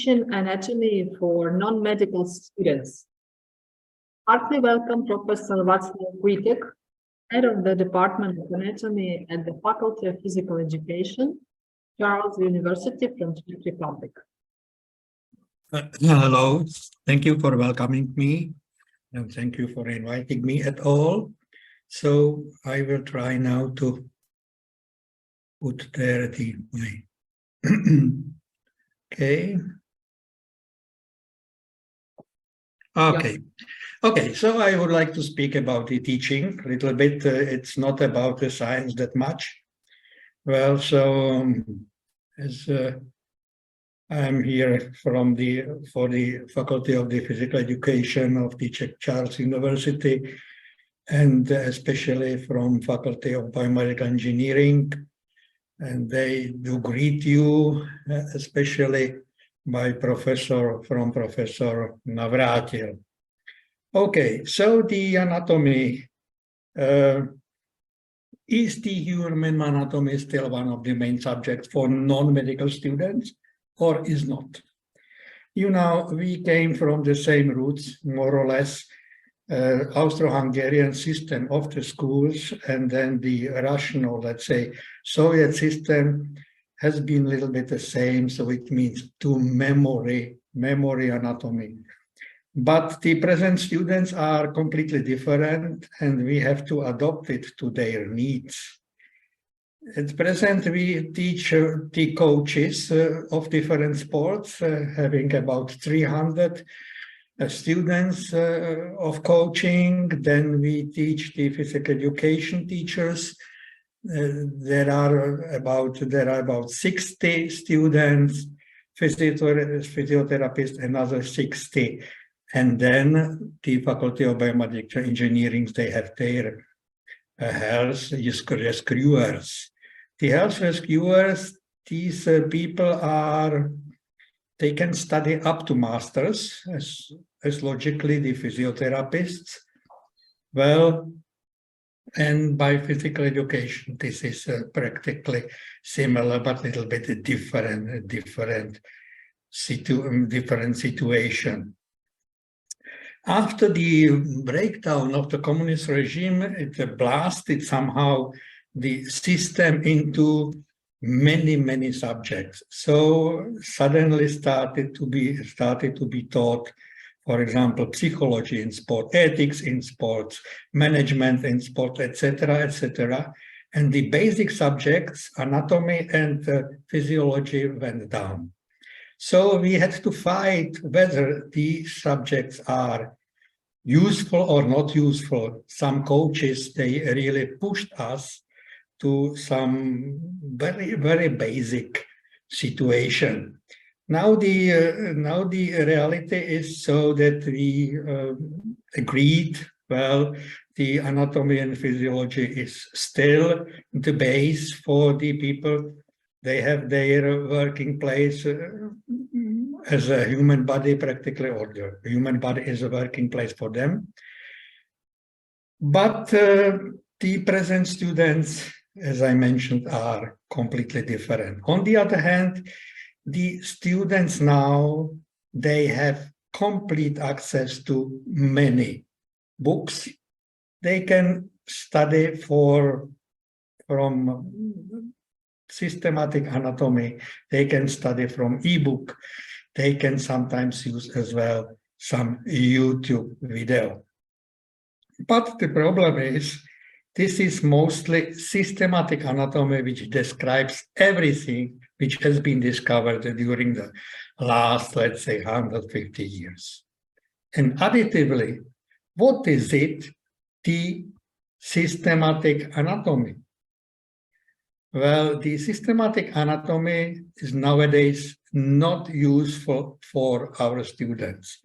teaching anatomy for non-medical students. Heartily welcome Professor VACLAV KVITEK, head of the Department of Anatomy at the Faculty of Physical Education, Charles University from Czech Republic. Hello, thank you for welcoming me and thank you for inviting me at all. So I will try now to put there my Okay, so I would like to speak about the teaching a little bit. It's not about the science that much. Well, so as I'm here for the Faculty of the Physical Education of the Czech Charles University, and especially from Faculty of Biomedical Engineering. And they do greet you, especially by Professor Navratil. Okay, so the anatomy, is the human anatomy still one of the main subjects for non-medical students or is not? You know, we came from the same roots, more or less, Austro-Hungarian system of the schools, and then the Russian, or let's say Soviet system has been a little bit the same, so it means to memory anatomy. But the present students are completely different and we have to adopt it to their needs. At present, we teach the coaches of different sports, having about 300 students of coaching. Then we teach the physical education teachers. There are about 60 students, physiotherapists, another 60. And then the Faculty of Biomedical Engineering, they have their health rescuers. The health rescuers, these people they can study up to masters, as logically the physiotherapists. Well, and by physical education, this is practically similar, but a little bit different situation. After the breakdown of the communist regime, it blasted somehow the system into many subjects. So suddenly started to be taught, for example, psychology in sport, ethics in sports, management in sport, etc. And the basic subjects, anatomy and physiology, went down. So we had to fight whether these subjects are useful or not useful. Some coaches, they really pushed us to some very basic situation. Now the reality is so that we agreed, well, the anatomy and physiology is still the base for the people. They have their working place as a human body practically, or the human body is a working place for them. But the present students, as I mentioned, are completely different. On the other hand, the students now, they have complete access to many books. They can study from systematic anatomy. They can study from ebook. They can sometimes use as well some YouTube video. But the problem is, this is mostly systematic anatomy, which describes everything which has been discovered during the last, let's say, 150 years. And additively, what is it? The systematic anatomy. Well, the systematic anatomy is nowadays not useful for our students.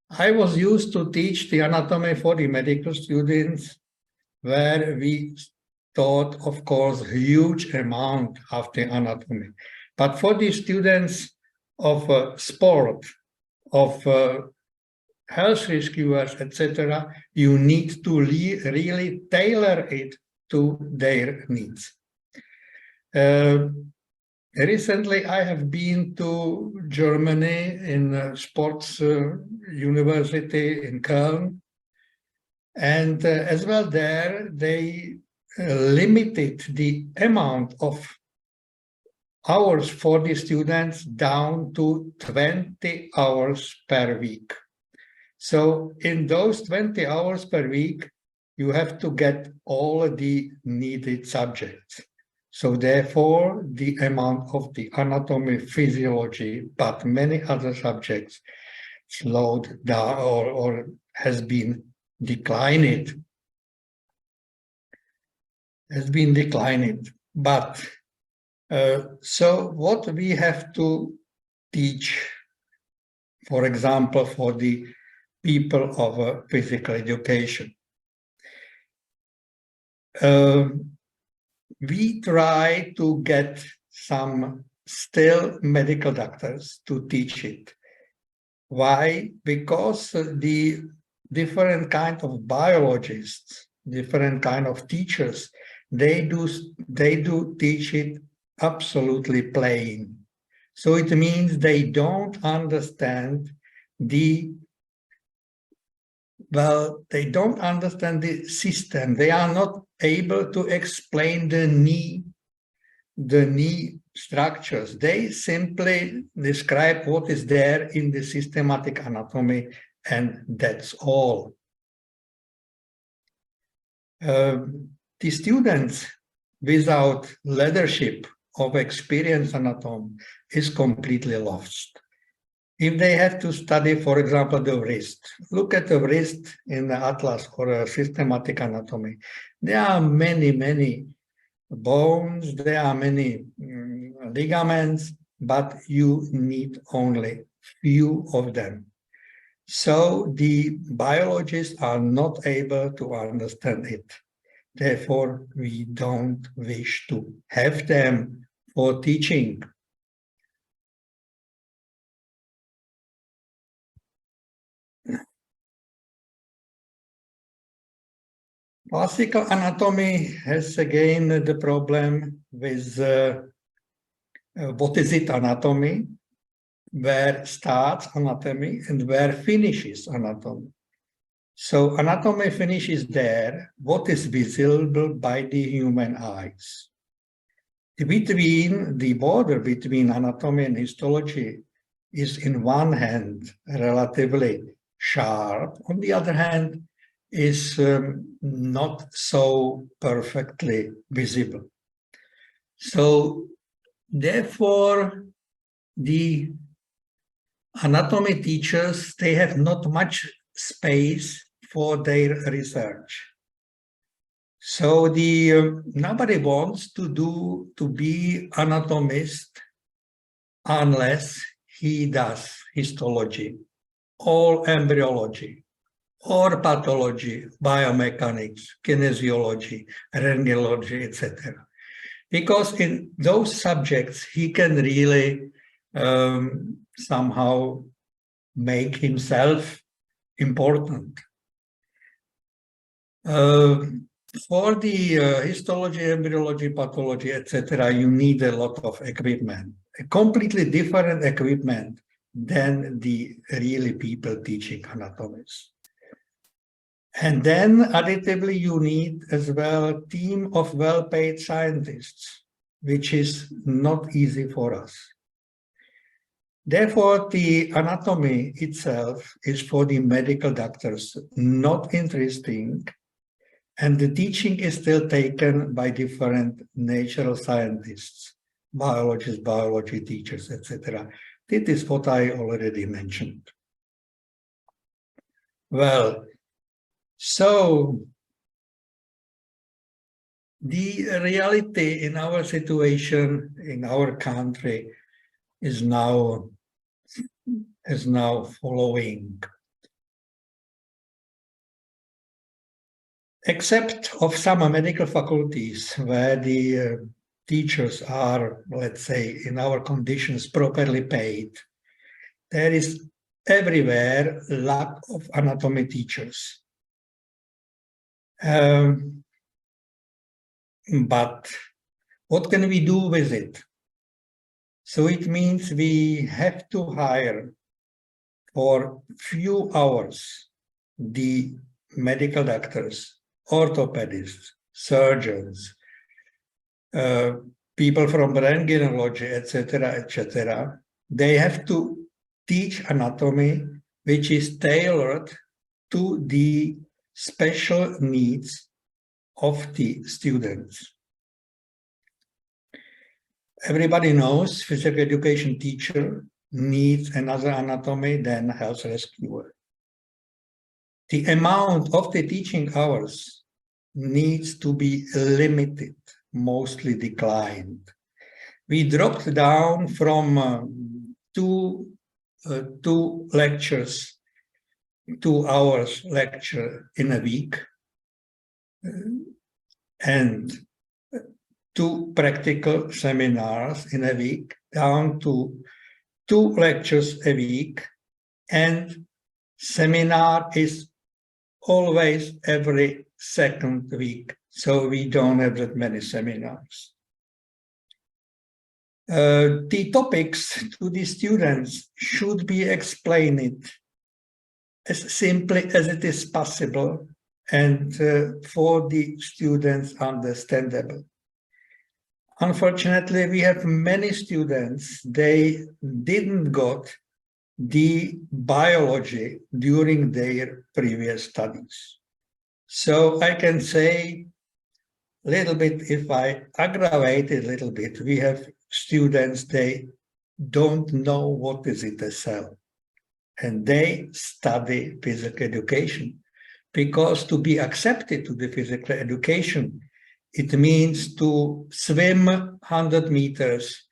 I was used to teach the anatomy for the medical students, where we taught, of course, huge amount of the anatomy. But for the students of sport, of health rescuers, etc., you need to really tailor it to their needs. Recently, I have been to Germany in a sports university in Köln. And as well there, they limited the amount of hours for the students down to 20 hours per week. So in those 20 hours per week, you have to get all the needed subjects. So therefore, the amount of the anatomy, physiology, but many other subjects slowed down or has been declining. But so what we have to teach, for example, for the people of physical education. We try to get some still medical doctors to teach it. Why? Because the different kind of biologists, different kind of teachers, they do teach it absolutely plain. So it means they don't understand they don't understand the system. They are not able to explain the knee structures. They simply describe what is there in the systematic anatomy, and that's all. The students without leadership of experienced anatomy is completely lost. If they have to study, for example, the wrist, look at the wrist in the atlas or a systematic anatomy. There are many bones, there are many ligaments, but you need only few of them. So the biologists are not able to understand it. Therefore, we don't wish to have them for teaching. Classical anatomy has again the problem with what is it anatomy, where starts anatomy and where finishes anatomy. So anatomy finishes there, what is visible by the human eyes. The border between anatomy and histology is in one hand relatively sharp, on the other hand is not so perfectly visible. So therefore, the anatomy teachers, they have not much space for their research. So nobody wants to be anatomist unless he does histology, or embryology, or pathology, biomechanics, kinesiology, radiology, etc. Because in those subjects, he can really somehow make himself important. For the histology, embryology, pathology, etc., you need a lot of equipment, a completely different equipment than the really people teaching anatomies. And then additively, you need as well a team of well-paid scientists, which is not easy for us. Therefore, the anatomy itself is for the medical doctors not interesting, and the teaching is still taken by different natural scientists, biologists, biology teachers, etc. This is what I already mentioned. Well, so the reality in our situation, in our country, is now following. Except of some medical faculties where the teachers are, let's say, in our conditions, properly paid, there is everywhere lack of anatomy teachers. But what can we do with it? So it means we have to hire for few hours the medical doctors, orthopedists, surgeons, people from rentgenology, etc. They have to teach anatomy which is tailored to the special needs of the students. Everybody knows physical education teacher needs another anatomy than health rescuer. The amount of the teaching hours needs to be limited, mostly declined. We dropped down from two lectures, 2 hours lecture in a week, and 2 practical seminars in a week, down to 2 lectures a week, and seminar is always every second week, so we don't have that many seminars. The topics to the students should be explained as simply as it is possible and for the students understandable. Unfortunately, we have many students, they didn't got the biology during their previous studies. So I can say a little bit, if I aggravate it a little bit, we have students, they don't know what is it a cell. And they study physical education because to be accepted to the physical education, it means to swim 100 meters,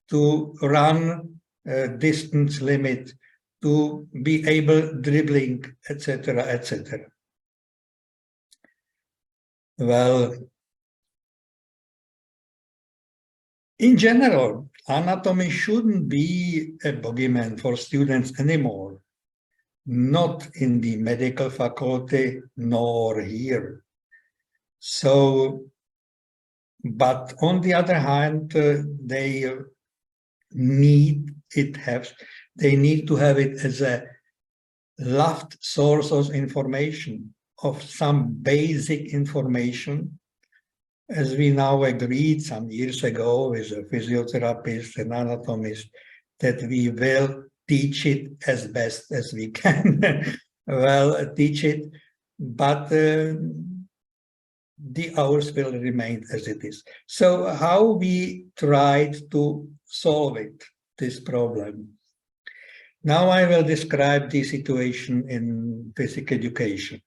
to run a distance limit, to be able dribbling, etc. Well, in general, anatomy shouldn't be a bogeyman for students anymore, not in the medical faculty, nor here. So, but on the other hand, they need to have it as a loved source of information, of some basic information, as we now agreed some years ago with a physiotherapist and anatomist, that we will teach it as best as we can. Well, teach it, but the hours will remain as it is. So how we tried to solve it, this problem? Now I will describe the situation in physical education.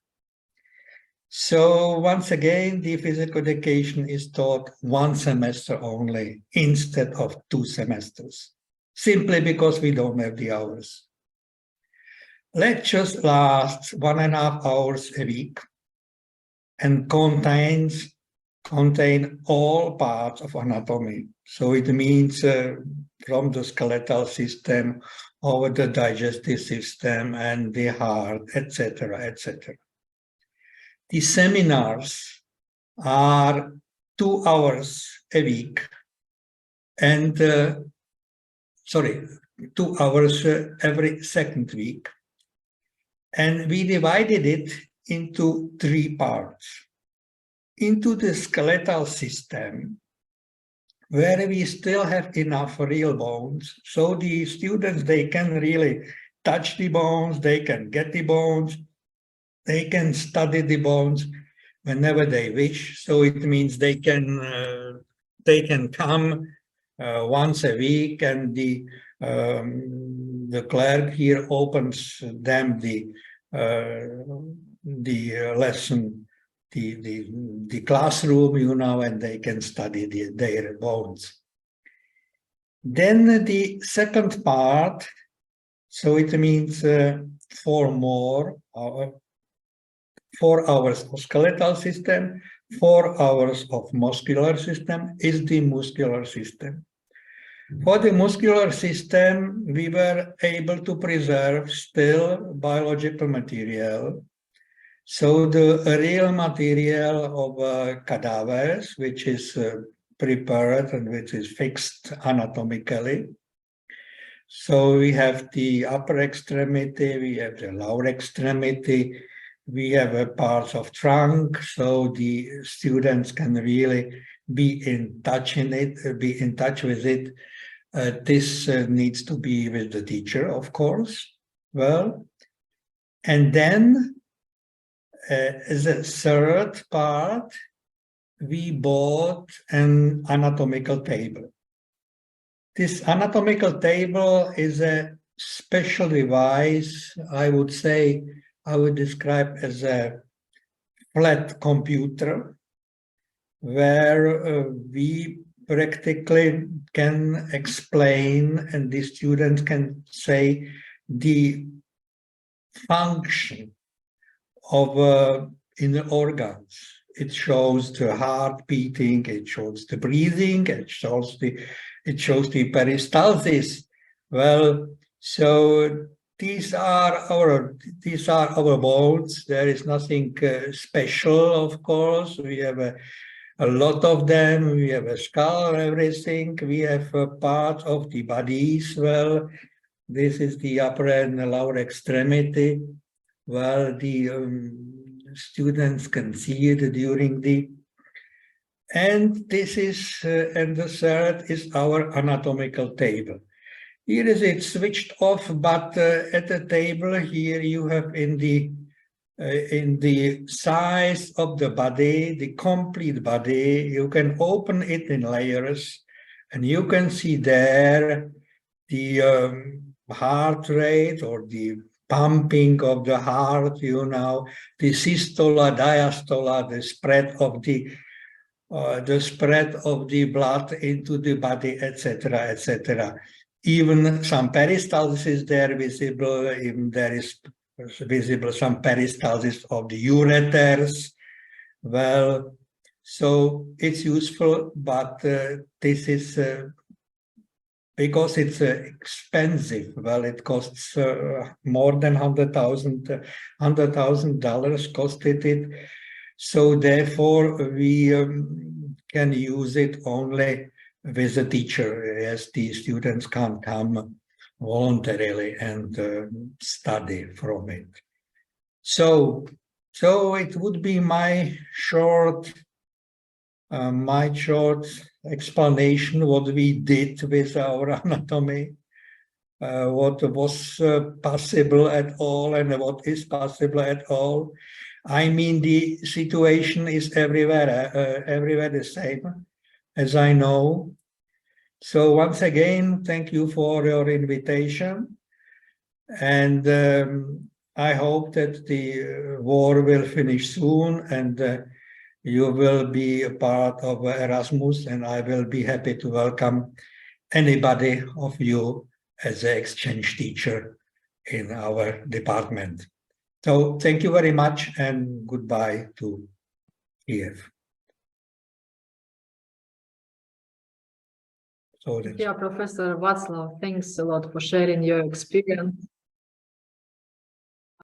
So once again, the physical education is taught 1 semester only instead of 2 semesters, simply because we don't have the hours. Lectures last 1.5 hours a week and contain all parts of anatomy. So it means from the skeletal system over the digestive system and the heart, etc. The seminars are 2 hours a week and 2 hours every second week. And we divided it into 3 parts. Into the skeletal system, where we still have enough real bones. So the students, they can really touch the bones, they can get the bones, they can study the bones whenever they wish. So it means they can come once a week, and the clerk here opens them the lesson, the classroom, you know, and they can study their bones. Then the second part, so it means 4 hours of skeletal system, 4 hours of muscular system is the muscular system. For the muscular system, we were able to preserve still biological material. So the real material of cadavers, which is prepared and which is fixed anatomically. So we have the upper extremity, we have the lower extremity, we have a part of trunk, so the students can really be in touch with it. This needs to be with the teacher, of course. Well, and then as a third part, we bought an anatomical table. This anatomical table is a special device, I would say, I would describe as a flat computer, where we practically can explain and the student can say the function of inner organs. It shows the heart beating, it shows the breathing, it shows the peristalsis. Well, so these are our bones. There is nothing special, of course. We have a lot of them. We have a skull, everything. We have a part of the bodies. Well, this is the upper and the lower extremity. Well, the students can see it during the, and this is, and the third is our anatomical table. Here is it switched off, but at the table here you have in the size of the body, the complete body, you can open it in layers, and you can see there the heart rate or the pumping of the heart, you know, the systola, diastole, the spread of the blood into the body, etc., etc. Even some peristalsis there visible. Even there is visible some peristalsis of the ureters. Well, so it's useful, but this is because it's expensive. Well, it costs more than $100,000 costed it. So therefore, we can use it only with a teacher, as the students can't come voluntarily and study from it. So it would be my short explanation what we did with our anatomy, what was possible at all and what is possible at all. I mean, the situation is everywhere the same, as I know. So once again, thank you for your invitation. And I hope that the war will finish soon and you will be a part of Erasmus, and I will be happy to welcome anybody of you as an exchange teacher in our department. So thank you very much and goodbye to Kyiv. Yeah, Professor VACLAV, thanks a lot for sharing your experience.